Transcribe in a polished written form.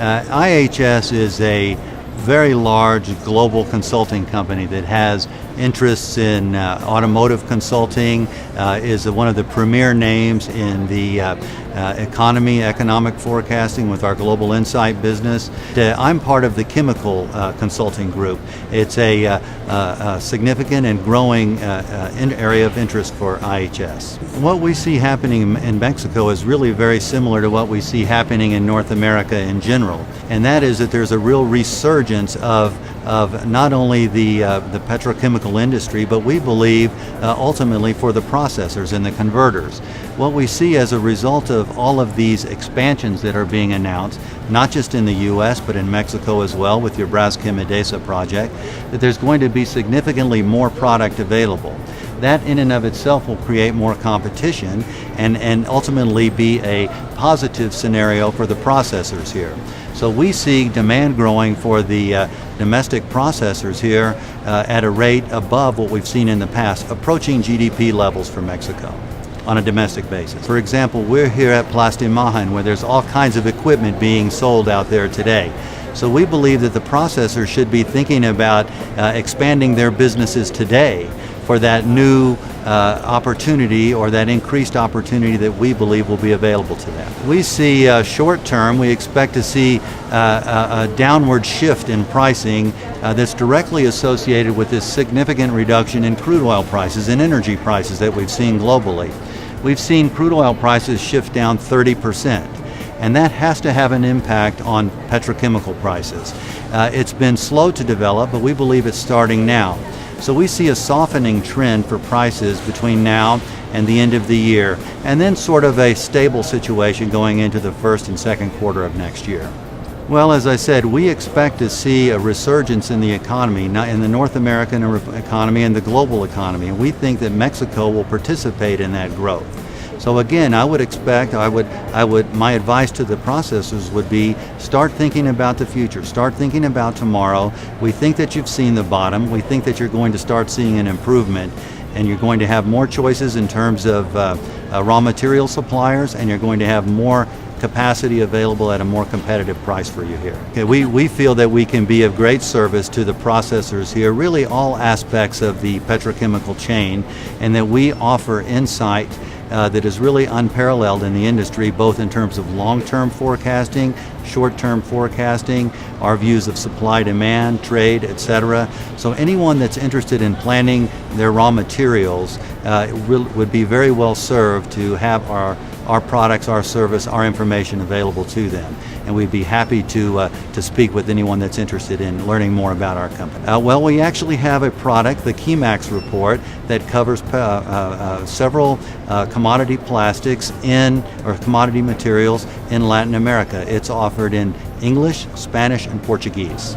IHS is a very large global consulting company that has interests in automotive consulting, is one of the premier names in the economic forecasting with our Global Insight business. I'm part of the chemical consulting group. It's a significant and growing area of interest for IHS. What we see happening in Mexico is really very similar to what we see happening in North America in general, and that is that there's a real resurgence of not only the petrochemical industry, but we believe ultimately for the processors and the converters. What we see as a result of all of these expansions that are being announced, not just in the U.S., but in Mexico as well with your Braskem Idesa project, that there's going to be significantly more product available. That in and of itself will create more competition and ultimately be a positive scenario for the processors here. So we see demand growing for the domestic processors here at a rate above what we've seen in the past, approaching GDP levels for Mexico on a domestic basis. For example, we're here at Plastimagen, where there's all kinds of equipment being sold out there today. So we believe that the processors should be thinking about expanding their businesses today for that new opportunity or that increased opportunity that we believe will be available to them. We see short term, we expect to see a downward shift in pricing that's directly associated with this significant reduction in crude oil prices and energy prices that we've seen globally. We've seen crude oil prices shift down 30%. And that has to have an impact on petrochemical prices. It's been slow to develop, but we believe it's starting now. So we see a softening trend for prices between now and the end of the year, and then sort of a stable situation going into the first and second quarter of next year. Well, as I said, we expect to see a resurgence in the economy, not in the North American economy and the global economy, and we think that Mexico will participate in that growth. So again, I would expect, my advice to the processors would be start thinking about the future, start thinking about tomorrow. We think that you've seen the bottom. We think that you're going to start seeing an improvement, and you're going to have more choices in terms of raw material suppliers, and you're going to have more capacity available at a more competitive price for you here. Okay, we feel that we can be of great service to the processors here, really all aspects of the petrochemical chain, and that we offer insight that is really unparalleled in the industry, both in terms of long-term forecasting, short-term forecasting, our views of supply, demand, trade, etc. So anyone that's interested in planning their raw materials would be very well served to have our products, our service, our information available to them. And we'd be happy to speak with anyone that's interested in learning more about our company. Well, we actually have a product, the Keymax report, that covers several commodity plastics or commodity materials in Latin America. It's offered in English, Spanish, and Portuguese.